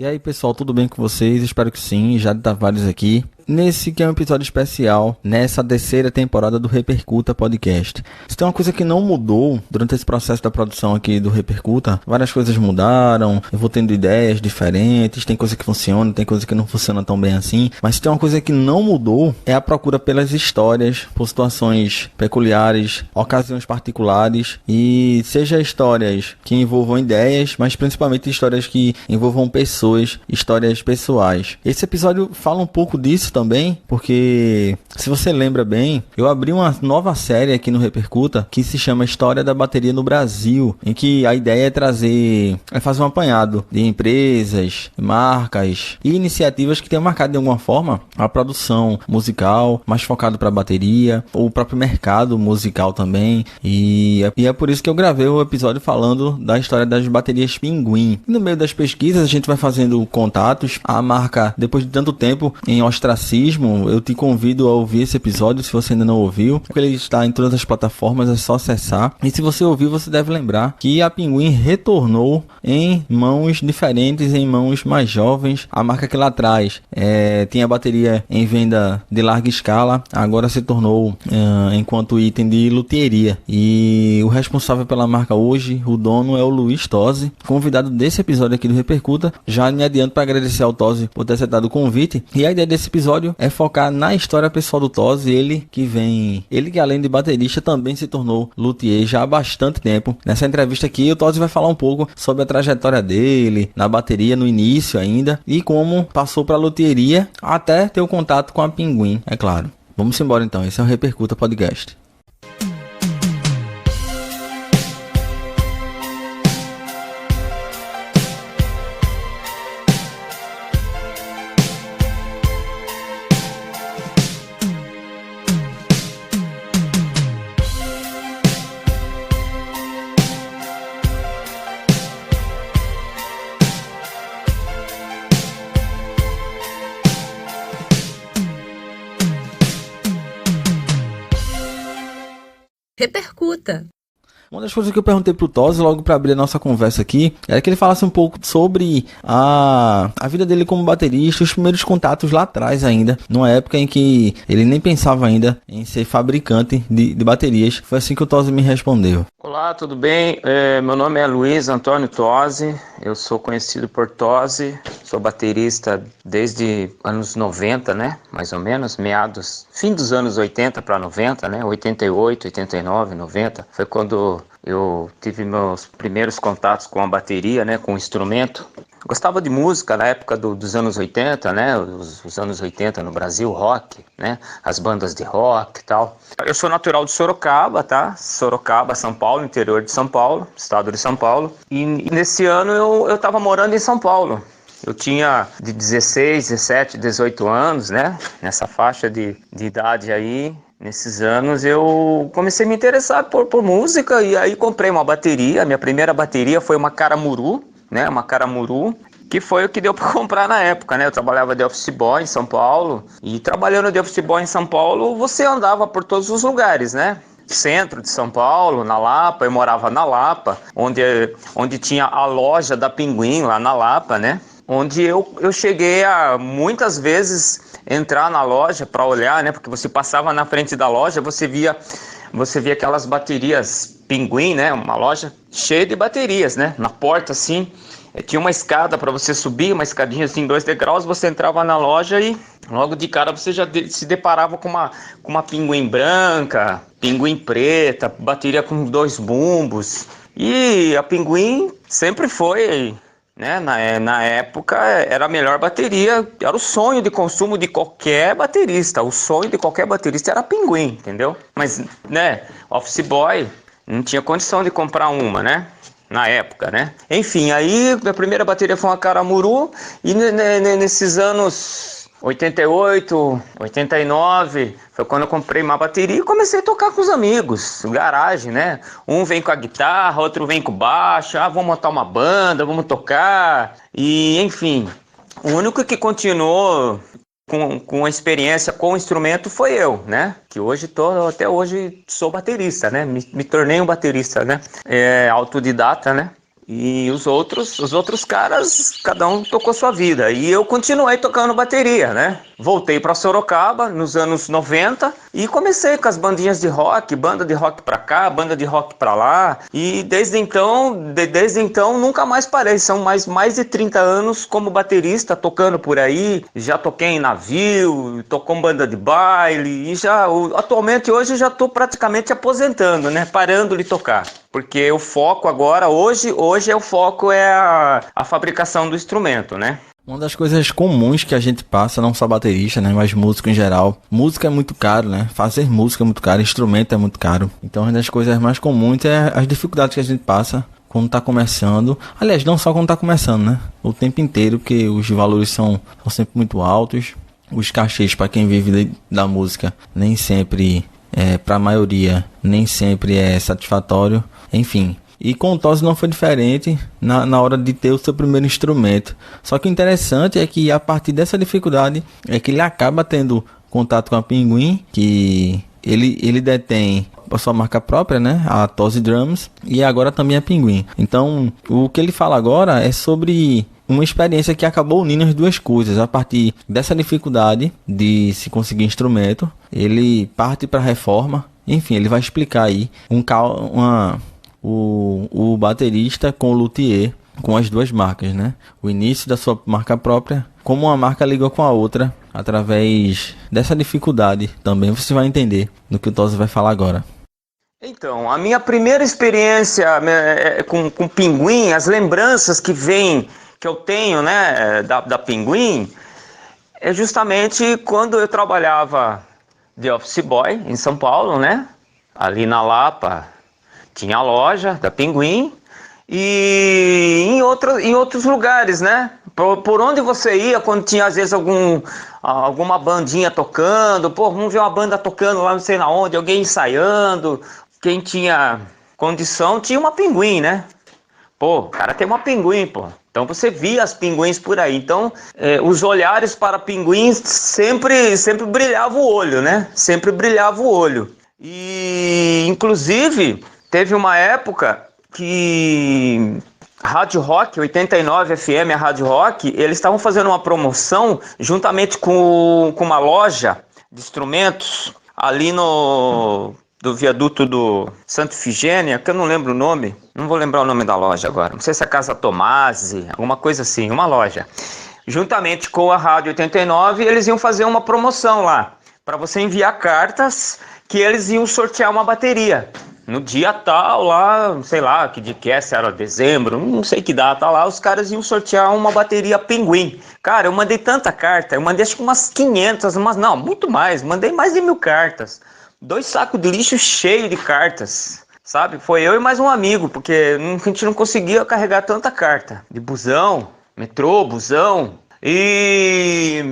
E aí pessoal, tudo bem com vocês? Espero que sim, Jade Tavares aqui. Nesse que é um episódio especial, nessa terceira temporada do Repercuta Podcast. Se tem uma coisa que não mudou durante esse processo da produção aqui do Repercuta, várias coisas mudaram, eu vou tendo ideias diferentes, tem coisa que funciona, tem coisa que não funciona tão bem assim, mas se tem uma coisa que não mudou, é a procura pelas histórias, por situações peculiares, ocasiões particulares, e seja histórias que envolvam ideias, mas principalmente histórias que envolvam pessoas, histórias pessoais. Esse episódio fala um pouco disso também, porque se você lembra bem, eu abri uma nova série aqui no Repercuta que se chama História da Bateria no Brasil, em que a ideia é fazer um apanhado de empresas, marcas e iniciativas que tenham marcado de alguma forma a produção musical, mais focado para a bateria, ou o próprio mercado musical também, e é por isso que eu gravei o episódio falando da história das baterias Pinguim. E no meio das pesquisas a gente vai fazendo contatos, a marca, depois de tanto tempo em ostracismo, eu te convido a ouvir esse episódio se você ainda não ouviu, porque ele está em todas as plataformas, é só acessar. E se você ouviu, você deve lembrar que a Pinguim retornou em mãos diferentes, em mãos mais jovens. A marca que lá atrás tinha bateria em venda de larga escala, agora se tornou enquanto item de luthieria. E o responsável pela marca hoje, o dono, é o Luiz Tosi, convidado desse episódio aqui do Repercuta. Já me adianto para agradecer ao Tosi por ter aceitado o convite. E a ideia desse episódio é focar na história pessoal do Tosi, ele que além de baterista também se tornou luthier já há bastante tempo. Nessa entrevista aqui o Tosi vai falar um pouco sobre a trajetória dele na bateria no início ainda e como passou para a luthieria até ter o contato com a Pinguim, é claro. Vamos embora então, esse é o Repercuta Podcast. Repercuta. Uma das coisas que eu perguntei pro Tosi logo para abrir a nossa conversa aqui era que ele falasse um pouco sobre a vida dele como baterista, os primeiros contatos lá atrás ainda, numa época em que ele nem pensava ainda em ser fabricante de baterias. Foi assim que o Tosi me respondeu. Olá, tudo bem? Meu nome é Luiz Antônio Tosi, eu sou conhecido por Tosi, sou baterista desde anos 90, né? Mais ou menos, fim dos anos 80 para 90, né? 88, 89, 90, foi quando eu tive meus primeiros contatos com a bateria, né? Com o instrumento. Gostava de música na época dos anos 80, né? Os anos 80 no Brasil, rock, né? As bandas de rock e tal. Eu sou natural de Sorocaba, tá? Sorocaba, São Paulo, interior de São Paulo, estado de São Paulo. E nesse ano eu tava morando em São Paulo. Eu tinha de 16, 17, 18 anos, né? Nessa faixa de idade aí. Nesses anos eu comecei a me interessar por música e aí comprei uma bateria. Minha primeira bateria foi uma Caramuru, né? Uma Caramuru, que foi o que deu para comprar na época, né? Eu trabalhava de office boy em São Paulo e trabalhando de office boy em São Paulo, você andava por todos os lugares, né? Centro de São Paulo, na Lapa, eu morava na Lapa, onde tinha a loja da Pinguim lá na Lapa, né? Onde eu cheguei a muitas vezes entrar na loja para olhar, né? Porque você passava na frente da loja, você via aquelas baterias Pinguim, né? Uma loja cheia de baterias, né? Na porta, assim, tinha uma escada para você subir, uma escadinha assim, 2 degraus, você entrava na loja e logo de cara você já se deparava com uma Pinguim branca, Pinguim preta, bateria com 2 bumbos. E a Pinguim sempre foi, né, na época era a melhor bateria, era o sonho de consumo de qualquer baterista. O sonho de qualquer baterista era a Pinguim, entendeu? Mas, né, office boy não tinha condição de comprar uma, né? Na época, né? Enfim, aí a primeira bateria foi uma Caramuru e nesses anos 88, 89, foi quando eu comprei uma bateria e comecei a tocar com os amigos, garagem, né? Um vem com a guitarra, outro vem com o baixo, vamos montar uma banda, vamos tocar. E, enfim, o único que continuou com a experiência com o instrumento foi eu, né? Que até hoje sou baterista, né? Me tornei um baterista, né? Autodidata, né? E os outros caras, cada um tocou sua vida. E eu continuei tocando bateria, né? Voltei para Sorocaba nos anos 90 e comecei com as bandinhas de rock, banda de rock pra cá, banda de rock pra lá. E desde então nunca mais parei. São mais de 30 anos como baterista, tocando por aí. Já toquei em navio, tocou em banda de baile. E atualmente hoje já estou praticamente aposentando, né? Parando de tocar. Porque o foco agora, hoje o foco é a fabricação do instrumento, né? Uma das coisas comuns que a gente passa, não só baterista, né, mas músico em geral. Música é muito caro, né? Fazer música é muito caro, instrumento é muito caro. Então, uma das coisas mais comuns é as dificuldades que a gente passa quando tá começando. Aliás, não só quando tá começando, né? O tempo inteiro, porque os valores são sempre muito altos. Os cachês, para quem vive da música, nem sempre, para a maioria, nem sempre é satisfatório. Enfim. E com o Tosi não foi diferente na hora de ter o seu primeiro instrumento. Só que o interessante é que a partir dessa dificuldade é que ele acaba tendo contato com a Pinguim, que ele detém a sua marca própria, né? A Tosi Drums, e agora também a Pinguim. Então, o que ele fala agora é sobre uma experiência que acabou unindo as duas coisas. A partir dessa dificuldade de se conseguir instrumento, ele parte para a reforma. Enfim, ele vai explicar aí o baterista com o luthier, com as duas marcas, né? O início da sua marca própria, como uma marca ligou com a outra, através dessa dificuldade também. Você vai entender no que o Tosi vai falar agora. Então, a minha primeira experiência com Pinguim, as lembranças que eu tenho, né, da Pinguim, é justamente quando eu trabalhava de office boy em São Paulo, né? Ali na Lapa tinha a loja da Pinguim e em outros lugares, né? Por onde você ia, quando tinha às vezes alguma bandinha tocando, vamos ver uma banda tocando lá não sei na onde, alguém ensaiando, quem tinha condição tinha uma Pinguim, né? O cara tem uma Pinguim, Então você via as Pinguins por aí. Então os olhares para Pinguins sempre brilhava o olho, né? Sempre brilhava o olho. E inclusive teve uma época que Rádio Rock, 89 FM, a Rádio Rock, eles estavam fazendo uma promoção juntamente com uma loja de instrumentos ali do viaduto do Santa Ifigênia, que eu não lembro o nome, não vou lembrar o nome da loja agora, não sei se é Casa Tomasi, alguma coisa assim, uma loja. Juntamente com a Rádio 89, eles iam fazer uma promoção lá, para você enviar cartas que eles iam sortear uma bateria. No dia tal lá, sei lá, que dia que é, se era dezembro, não sei que data lá, os caras iam sortear uma bateria Pinguim. Cara, eu mandei tanta carta, eu mandei acho que umas 500, não, muito mais, mandei mais de 1000 cartas. 2 sacos de lixo cheios de cartas, sabe? Foi eu e mais um amigo, porque a gente não conseguia carregar tanta carta. De busão, metrô, busão, e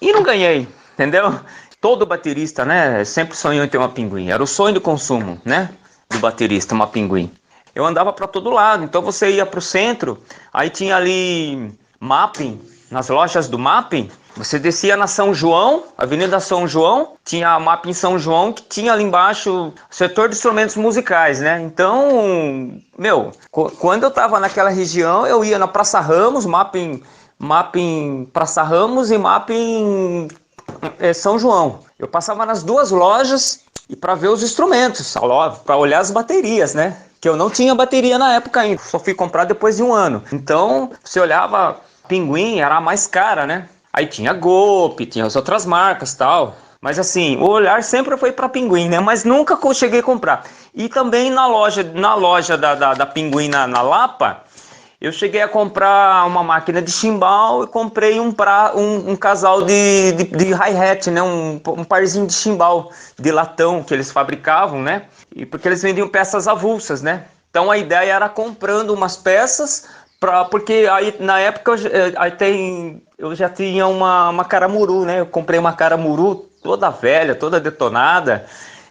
não ganhei, entendeu? Todo baterista, né, sempre sonhou em ter uma Pinguim. Era o sonho do consumo, né, do baterista, uma Pinguim. Eu andava para todo lado, então você ia para o centro, aí tinha ali Mapping, nas lojas do Mapping, você descia na São João, Avenida São João, tinha a Mapping São João, que tinha ali embaixo o setor de instrumentos musicais, né? Então, quando eu tava naquela região, eu ia na Praça Ramos, Mapping Praça Ramos e Mapping São João. Eu passava nas duas lojas e para ver os instrumentos, para olhar as baterias, né? Que eu não tinha bateria na época ainda, só fui comprar depois de 1 ano. Então, você olhava, Pinguim era a mais cara, né? Aí tinha Golpe, tinha as outras marcas e tal. Mas assim, o olhar sempre foi para Pinguim, né? Mas nunca cheguei a comprar. E também na loja da Pinguim na Lapa, eu cheguei a comprar uma máquina de chimbal e comprei um casal de hi-hat, né? Um parzinho de chimbal de latão que eles fabricavam, né? E porque eles vendiam peças avulsas, né? Então a ideia era comprando umas peças, porque aí na época eu já tinha uma Caramuru, né? Eu comprei uma Caramuru toda velha, toda detonada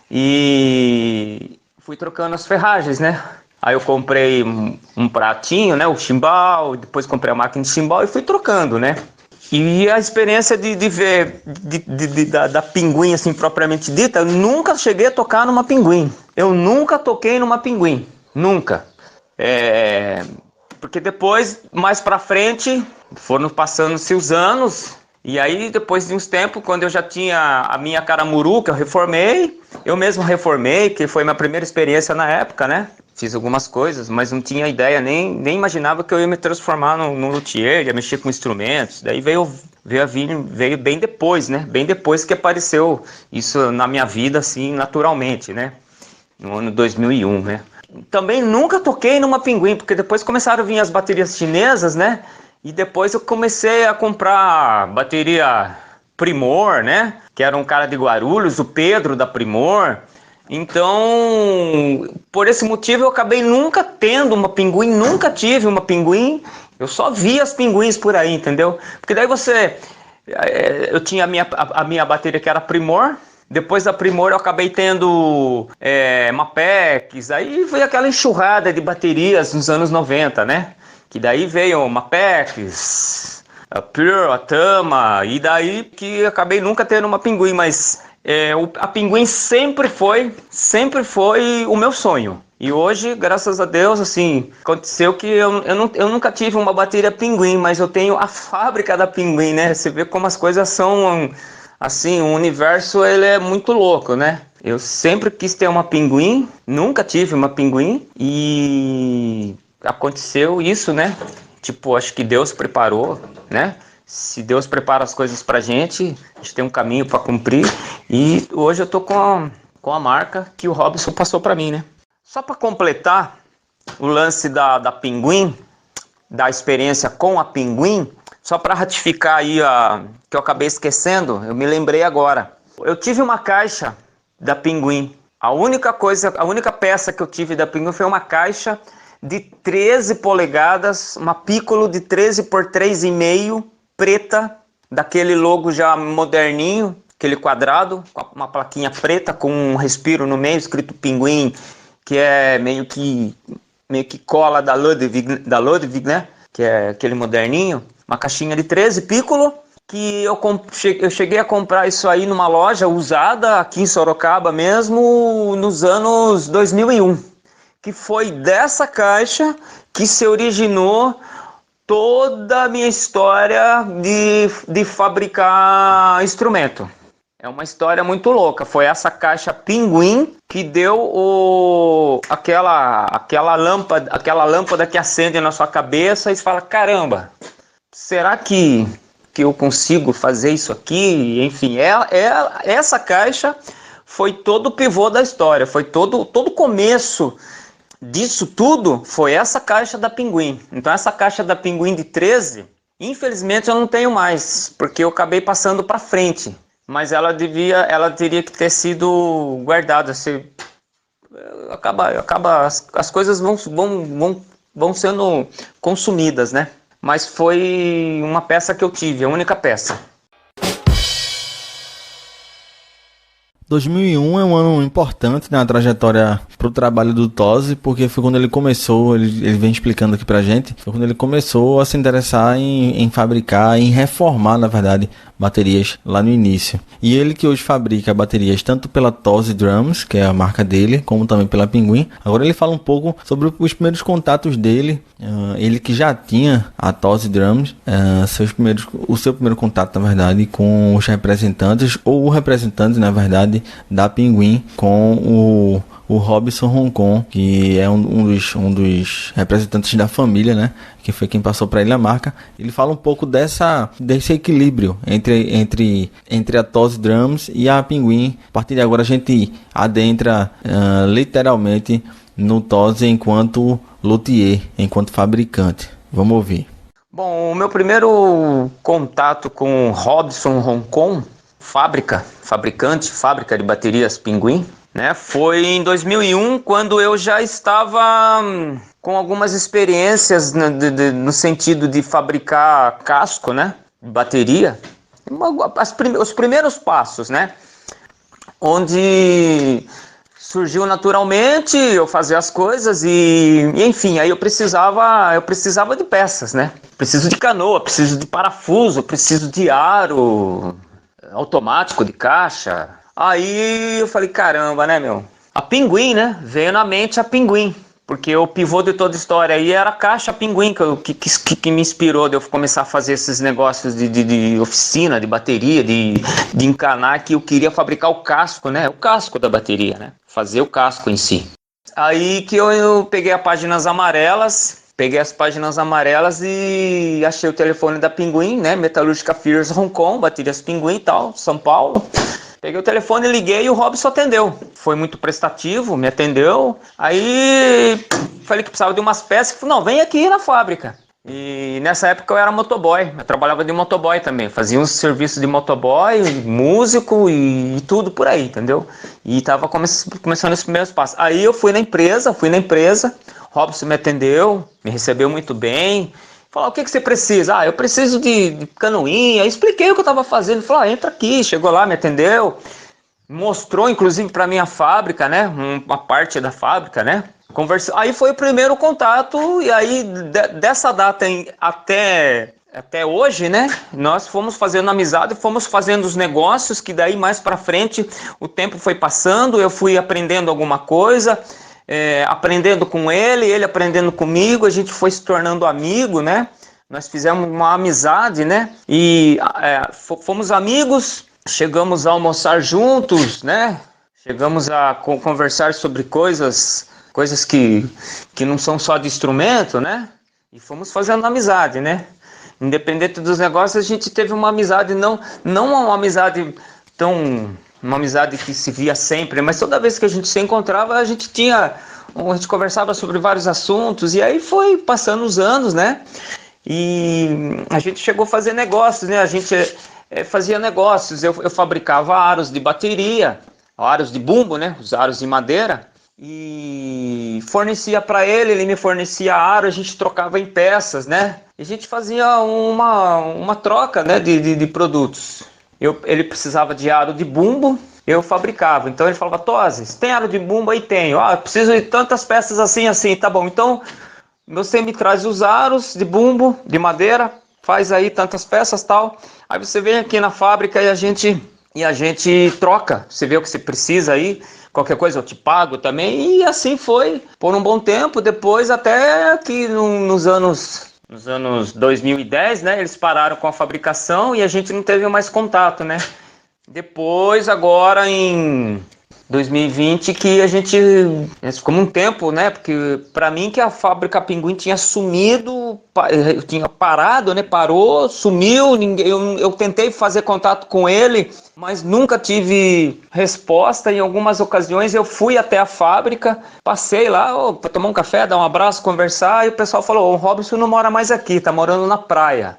e fui trocando as ferragens, né? Aí eu comprei um pratinho, né, o chimbal, depois comprei a máquina de chimbal e fui trocando, né? E a experiência de ver da Pinguim, assim, propriamente dita, eu nunca cheguei a tocar numa Pinguim. Eu nunca toquei numa Pinguim, nunca. Porque depois, mais pra frente, foram passando-se os anos, e aí depois de uns tempos, quando eu já tinha a minha Caramuru, que eu mesmo reformei, que foi minha primeira experiência na época, né? Fiz algumas coisas, mas não tinha ideia, nem imaginava que eu ia me transformar num luthier, ia mexer com instrumentos. Daí veio bem depois, né? Bem depois que apareceu isso na minha vida, assim, naturalmente, né? No ano 2001, né? Também nunca toquei numa Pinguim, porque depois começaram a vir as baterias chinesas, né? E depois eu comecei a comprar bateria Primor, né? Que era um cara de Guarulhos, o Pedro da Primor. Então, por esse motivo eu acabei nunca tendo uma Pinguim, nunca tive uma Pinguim. Eu só vi as Pinguins por aí, entendeu? Porque daí eu tinha a minha bateria que era Primor. Depois da Primor eu acabei tendo Mapex, aí veio aquela enxurrada de baterias nos anos 90, né? Que daí veio Mapex, a Pure, a Tama, e daí que eu acabei nunca tendo uma Pinguim, mas a Pinguim sempre foi o meu sonho. E hoje, graças a Deus, assim, aconteceu que eu nunca tive uma bateria Pinguim, mas eu tenho a fábrica da Pinguim, né? Você vê como as coisas são... Assim, o universo ele é muito louco, né? Eu sempre quis ter uma Pinguim, nunca tive uma Pinguim e aconteceu isso, né? Tipo, acho que Deus preparou, né? Se Deus prepara as coisas pra gente, a gente tem um caminho para cumprir e hoje eu tô com a marca que o Robson passou para mim, né? Só para completar o lance da Pinguim, da experiência com a Pinguim, só para ratificar aí que eu acabei esquecendo, eu me lembrei agora. Eu tive uma caixa da Pinguim. A única peça que eu tive da Pinguim foi uma caixa de 13 polegadas, uma Piccolo de 13 por 3,5, preta, daquele logo já moderninho, aquele quadrado, com uma plaquinha preta com um respiro no meio, escrito Pinguim, que é meio que cola da Ludwig, né? Que é aquele moderninho. Uma caixinha de 13 Piccolo, que eu cheguei a comprar isso aí numa loja usada aqui em Sorocaba mesmo, nos anos 2001. Que foi dessa caixa que se originou toda a minha história de fabricar instrumento. É uma história muito louca. Foi essa caixa Pinguim que deu aquela lâmpada que acende na sua cabeça e você fala, caramba, será que eu consigo fazer isso aqui? Enfim, essa caixa foi todo o pivô da história, foi todo o começo disso tudo, foi essa caixa da Pinguim. Então essa caixa da Pinguim de 13, infelizmente eu não tenho mais, porque eu acabei passando para frente. Mas ela teria que ter sido guardada. As coisas vão sendo consumidas, né? Mas foi uma peça que eu tive, a única peça. 2001 é um ano importante na trajetória pro trabalho do Tosi, porque foi quando ele começou, ele vem explicando aqui pra gente, foi quando ele começou a se interessar em fabricar, em reformar, na verdade, baterias lá no início. E ele que hoje fabrica baterias tanto pela Tosi Drums, que é a marca dele, como também pela Pinguim. Agora ele fala um pouco sobre os primeiros contatos dele, ele que já tinha a Tosi Drums, o seu primeiro contato, na verdade, com os representantes, ou o representante, na verdade, da Pinguim, com o Robson Hong Kong, que é um dos representantes da família, né? Que foi quem passou para ele a marca. Ele fala um pouco desse equilíbrio entre a Tosi Drums e a Pinguim. A partir de agora a gente adentra literalmente no Tosi enquanto luthier, enquanto fabricante. Vamos ouvir. Bom, o meu primeiro contato com Robson Hong Kong, fábrica de baterias Pinguim, né, foi em 2001, quando eu já estava com algumas experiências no sentido de fabricar casco, né, de bateria, os primeiros passos, né, onde surgiu naturalmente eu fazer as coisas e enfim, aí eu precisava de peças, né, preciso de canoa, preciso de parafuso, preciso de aro automático de caixa. Aí eu falei, caramba, né, meu? A Pinguim, né? Veio na mente a Pinguim. Porque o pivô de toda a história aí era a caixa Pinguim, que me inspirou de eu começar a fazer esses negócios de oficina, de bateria, de encanar, que eu queria fabricar o casco, né? O casco da bateria, né? Fazer o casco em si. Aí que eu peguei as páginas amarelas e achei o telefone da Pinguim, né? Metalúrgica Fears Hong Kong, baterias Pinguim e tal, São Paulo. Peguei o telefone, liguei e o Robson atendeu. Foi muito prestativo, me atendeu. Aí falei que precisava de umas peças. Falei, não, vem aqui na fábrica. E nessa época eu era motoboy. Eu trabalhava de motoboy também. Fazia uns serviços de motoboy, músico e tudo por aí, entendeu? E tava começando os primeiros passos. Aí eu fui na empresa. Robson me atendeu, me recebeu muito bem. Falou, o que você precisa? Eu preciso de canoinha. Eu expliquei o que eu estava fazendo. Falou, entra aqui. Chegou lá, me atendeu. Mostrou, inclusive, para mim a fábrica, né? Uma parte da fábrica, né? Aí foi o primeiro contato. E aí, dessa data até hoje, né? Nós fomos fazendo amizade, fomos fazendo os negócios, que daí mais para frente o tempo foi passando. Eu fui aprendendo alguma coisa. Aprendendo com ele aprendendo comigo, a gente foi se tornando amigo, né? Nós fizemos uma amizade, né? E fomos amigos, chegamos a almoçar juntos, né? Chegamos a conversar sobre coisas que não são só de instrumento, né? E fomos fazendo amizade, né? Independente dos negócios, a gente teve uma amizade, não uma amizade uma amizade que se via sempre, mas toda vez que a gente se encontrava, a gente conversava sobre vários assuntos, e aí foi passando os anos, né? E a gente chegou a fazer negócios, né? A gente fazia negócios, eu fabricava aros de bateria, aros de bumbo, né? Os aros de madeira, e fornecia para ele me fornecia aro, a gente trocava em peças, né? E a gente fazia uma troca, né, de produtos. Ele precisava de aro de bumbo, eu fabricava. Então ele falava, Tosi, tem aro de bumbo? Aí tenho. Eu preciso de tantas peças assim, tá bom. Então você me traz os aros de bumbo, de madeira, faz aí tantas peças, tal. Aí você vem aqui na fábrica e a gente troca. Você vê o que você precisa aí, qualquer coisa eu te pago também. E assim foi por um bom tempo. Depois até que nos anos 2010, né, eles pararam com a fabricação e a gente não teve mais contato, né? Depois, agora em 2020, que a gente ficou um tempo, né? Porque para mim que a fábrica Pinguim tinha sumido, tinha parado, né? Parou, sumiu. Eu tentei fazer contato com ele, mas nunca tive resposta. Em algumas ocasiões eu fui até a fábrica, passei lá para tomar um café, dar um abraço, conversar, e o pessoal falou: o Robson não mora mais aqui, tá morando na praia.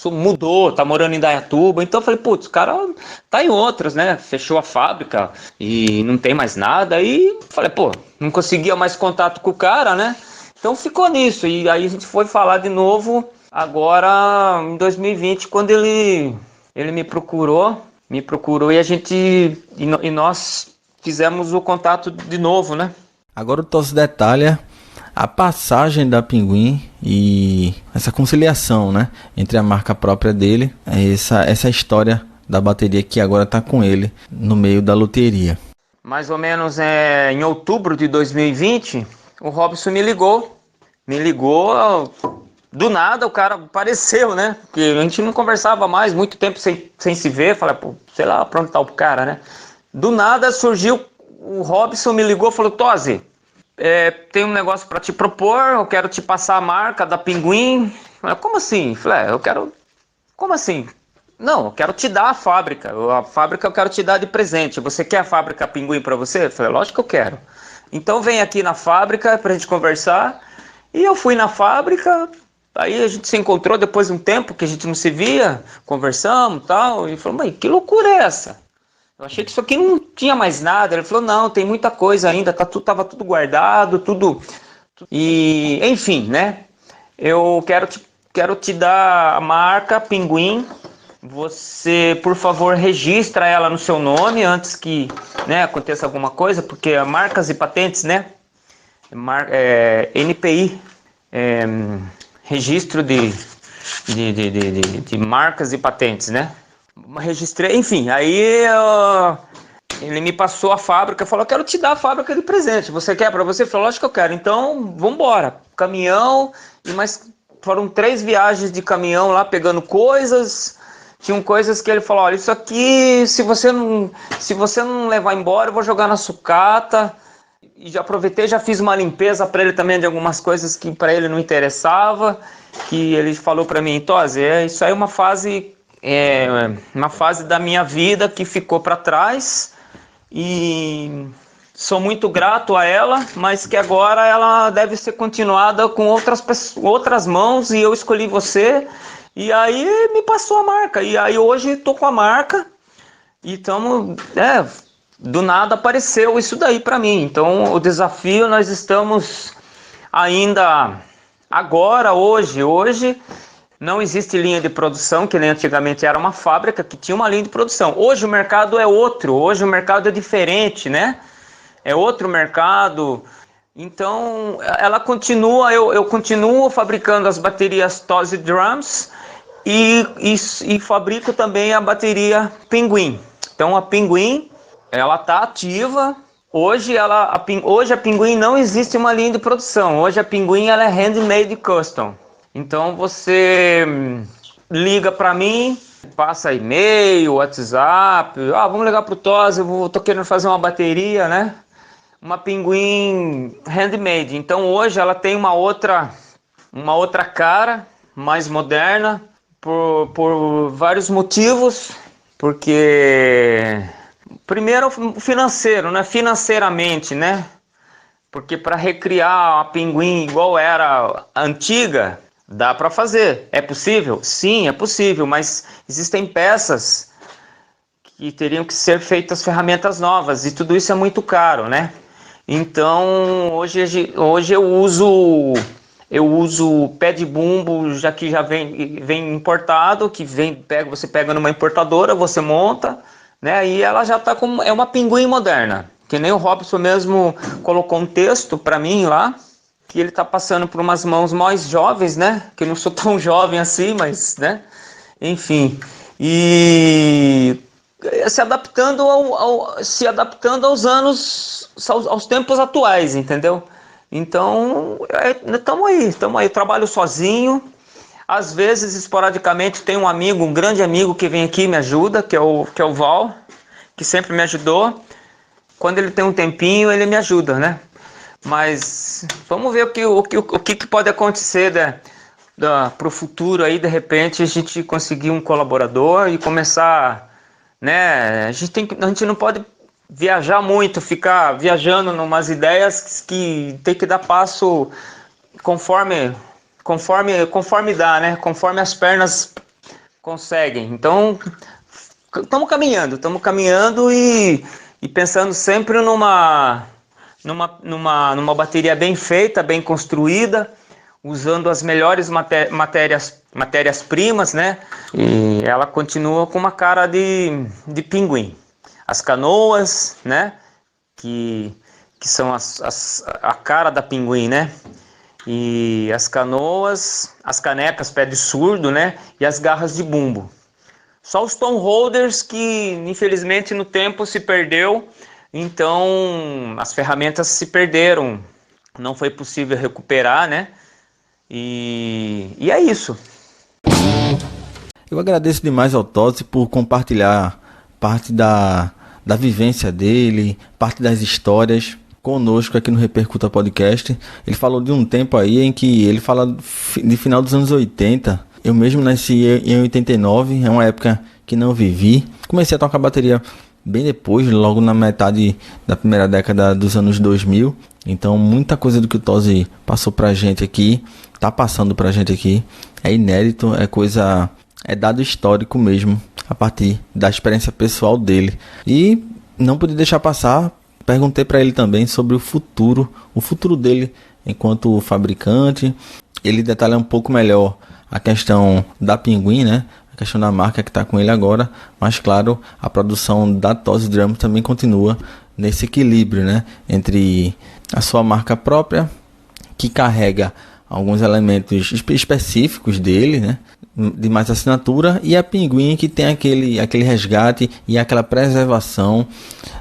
Mudou, tá morando em Dayatuba. Então eu falei, putz, o cara tá em outras, né? Fechou a fábrica e não tem mais nada. E falei, pô, não conseguia mais contato com o cara, né? Então ficou nisso. E aí a gente foi falar de novo agora em 2020, quando ele me procurou e nós fizemos o contato de novo, né? Agora o Tosi detalha a passagem da Pinguim e essa conciliação, né, entre a marca própria dele, essa história da bateria que agora está com ele no meio da loteria. Mais ou menos em outubro de 2020, o Robson me ligou, do nada o cara apareceu, né, porque a gente não conversava mais, muito tempo sem se ver, falei, pô, sei lá pra onde tá o cara, né, do nada surgiu, o Robson me ligou e falou, Tosi, tem um negócio para te propor, eu quero te passar a marca da Pinguim. Como assim? Falei, como assim? Não, eu quero te dar a fábrica. A fábrica eu quero te dar de presente. Você quer a fábrica Pinguim para você? Eu falei, lógico que eu quero. Então vem aqui na fábrica pra gente conversar. E eu fui na fábrica, aí a gente se encontrou depois de um tempo que a gente não se via, conversamos e tal. E falou, mas que loucura é essa? Eu achei que isso aqui não tinha mais nada. Ele falou, não, tem muita coisa ainda, tava tudo guardado, tudo. E, enfim, né? Eu quero te dar a marca Pinguim. Você, por favor, registra ela no seu nome antes que, né, aconteça alguma coisa, porque marcas e patentes, né? NPI, registro de marcas e patentes, né? Registrei, enfim, aí ele me passou a fábrica, falou, quero te dar a fábrica de presente, você quer para você? Eu falei, lógico que eu quero, então vamos embora. Caminhão, e mais foram 3 viagens de caminhão lá, pegando coisas, tinham coisas que ele falou, olha, isso aqui, se você não levar embora, eu vou jogar na sucata. E já aproveitei, já fiz uma limpeza para ele também de algumas coisas que para ele não interessava, que ele falou para mim, Tosi, isso aí é uma fase da minha vida que ficou para trás, e sou muito grato a ela, mas que agora ela deve ser continuada com outras mãos, e eu escolhi você. E aí me passou a marca, e aí hoje estou com a marca, e estamos, do nada apareceu isso daí para mim. Então o desafio, nós estamos ainda agora, hoje não existe linha de produção, que nem antigamente era uma fábrica que tinha uma linha de produção. Hoje o mercado é outro, hoje o mercado é diferente, né? É outro mercado. Então ela continua, eu continuo fabricando as baterias Tosi Drums e fabrico também a bateria Pinguim. Então a Pinguim, ela está ativa. Hoje a Pinguim não existe uma linha de produção. Hoje a Pinguim ela é handmade custom. Então você liga para mim, passa e-mail, WhatsApp, vamos ligar pro Tosi, eu tô querendo fazer uma bateria, né? Uma Pinguim handmade. Então hoje ela tem uma outra cara, mais moderna, por vários motivos, porque primeiro financeiro, né? Financeiramente, né? Porque para recriar a Pinguim igual era a antiga, dá para fazer. É possível? Sim, é possível, mas existem peças que teriam que ser feitas ferramentas novas, e tudo isso é muito caro, né? Então, hoje eu uso pé de bumbo, já que já vem importado, que você pega numa importadora, você monta, né? E ela já tá como é uma Pinguim moderna. Que nem o Robson mesmo colocou um texto para mim lá, que ele tá passando por umas mãos mais jovens, né? Que eu não sou tão jovem assim, mas, né? Enfim, e se adaptando aos anos, aos tempos atuais, entendeu? Então, estamos aí. Eu trabalho sozinho. Às vezes, esporadicamente, tem um grande amigo que vem aqui e me ajuda, que é o Val, que sempre me ajudou. Quando ele tem um tempinho, ele me ajuda, né? Mas vamos ver o que pode acontecer para o futuro aí, de repente a gente conseguir um colaborador e começar, né? A gente não pode viajar muito, ficar viajando numas ideias que tem que dar passo conforme dá, né? Conforme as pernas conseguem. Então estamos caminhando e pensando sempre numa bateria bem feita, bem construída, usando as melhores matérias-primas, né? E ela continua com uma cara de Pinguim. As canoas, né? Que são a cara da Pinguim, né? E as canoas, as canecas pé de surdo, né? E as garras de bumbo. Só os tom holders que, infelizmente, no tempo se perdeu. Então, as ferramentas se perderam, não foi possível recuperar, né? E é isso. Eu agradeço demais ao Tosi por compartilhar parte da vivência dele, parte das histórias conosco aqui no Repercuta Podcast. Ele falou de um tempo aí em que ele fala de final dos anos 80. Eu mesmo nasci em 89, é uma época que não vivi. Comecei a tocar bateria bem depois, logo na metade da primeira década dos anos 2000. Então muita coisa do que o Tosi passou pra gente aqui, tá passando pra gente aqui, é inédito, é dado histórico mesmo, a partir da experiência pessoal dele. E não pude deixar passar, perguntei para ele também sobre o futuro dele enquanto fabricante. Ele detalha um pouco melhor a questão da Pinguim, né? A questão da marca que está com ele agora, mas claro, a produção da Tosi Drums também continua nesse equilíbrio, né? Entre a sua marca própria, que carrega alguns elementos específicos dele, né? de mais assinatura, e a Pinguim, que tem aquele resgate e aquela preservação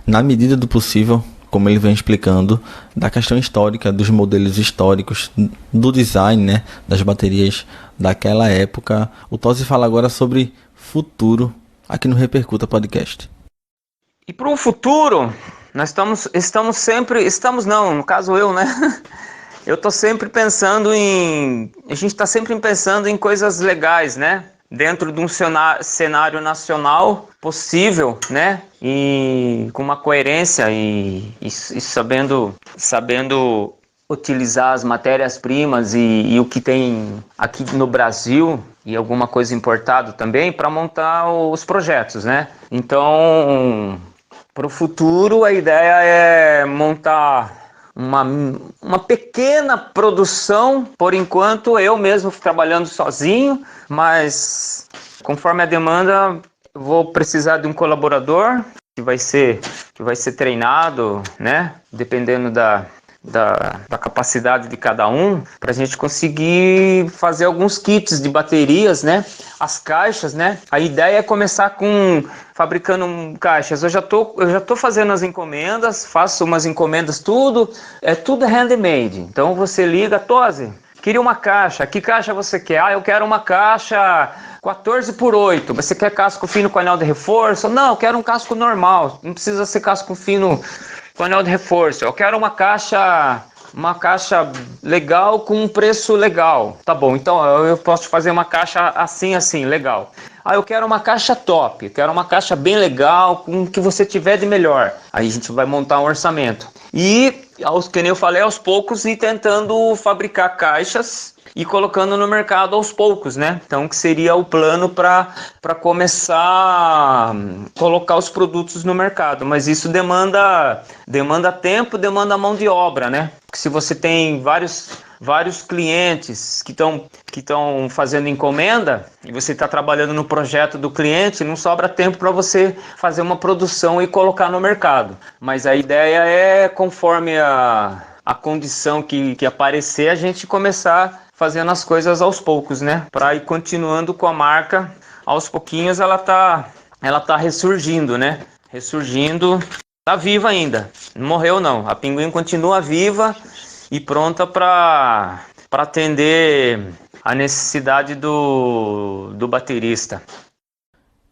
na medida do possível, como ele vem explicando, da questão histórica, dos modelos históricos, do design, né, das baterias daquela época. O Tosi fala agora sobre futuro aqui no Repercuta Podcast. E para o futuro, nós estamos sempre, no caso eu, né? Eu tô sempre pensando a gente está sempre pensando em coisas legais, né? Dentro de um cenário nacional possível, né? E com uma coerência e sabendo utilizar as matérias-primas e o que tem aqui no Brasil e alguma coisa importado também para montar os projetos, né? Então, para o futuro, a ideia é montar uma pequena produção, por enquanto eu mesmo trabalhando sozinho, mas conforme a demanda eu vou precisar de um colaborador que vai ser treinado, né? Dependendo da capacidade de cada um, para a gente conseguir fazer alguns kits de baterias, né? As caixas, né? A ideia é começar fabricando caixas. Eu já tô fazendo as encomendas, faço umas encomendas, tudo handmade. Então você liga, Tosi, queria uma caixa, que caixa você quer? Eu quero uma caixa 14x8, você quer casco fino com anel de reforço? Não, eu quero um casco normal, não precisa ser casco fino com anel de reforço. Eu quero uma caixa legal com um preço legal. Tá bom, então eu posso fazer uma caixa assim, legal. Eu quero uma caixa top, eu quero uma caixa bem legal, com o que você tiver de melhor. Aí a gente vai montar um orçamento. E, que nem eu falei, aos poucos ir tentando fabricar caixas e colocando no mercado aos poucos, né? Então, que seria o plano para começar a colocar os produtos no mercado. Mas isso demanda tempo, demanda mão de obra, né? Porque se você tem vários clientes que estão fazendo encomenda e você está trabalhando no projeto do cliente, não sobra tempo para você fazer uma produção e colocar no mercado. Mas a ideia é, conforme a condição que aparecer, a gente começar fazendo as coisas aos poucos, né? Para ir continuando com a marca, aos pouquinhos ela tá ressurgindo, né? Ressurgindo, tá viva ainda, não morreu não. A Pinguim continua viva e pronta para atender a necessidade do baterista.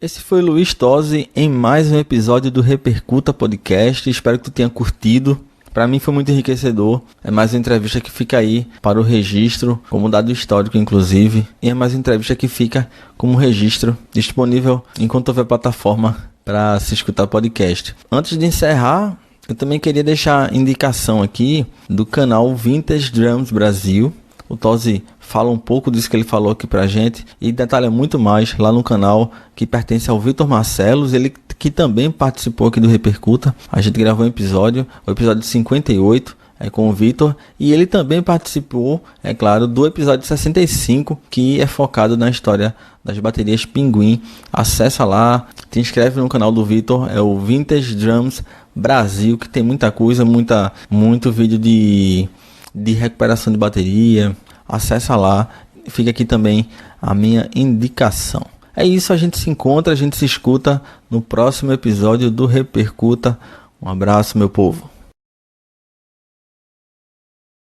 Esse foi Luiz Tosi em mais um episódio do Repercuta Podcast. Espero que tu tenha curtido. Para mim foi muito enriquecedor. É mais uma entrevista que fica aí para o registro, como dado histórico inclusive. E é mais uma entrevista que fica como registro disponível enquanto houver plataforma para se escutar podcast. Antes de encerrar, eu também queria deixar indicação aqui do canal Vintage Drums Brasil. O Tosi fala um pouco disso que ele falou aqui pra gente e detalha muito mais lá no canal, que pertence ao Vitor Marcelos, ele que também participou aqui do Repercuta. A gente gravou um episódio, o episódio 58, com o Vitor, e ele também participou, é claro, do episódio 65, que é focado na história das baterias Pinguim. Acessa lá, te inscreve no canal do Vitor, é o Vintage Drums Brasil, que tem muita coisa, muito vídeo de recuperação de bateria. Acessa lá, fica aqui também a minha indicação. É isso, a gente se encontra, a gente se escuta no próximo episódio do Repercuta. Um abraço, meu povo.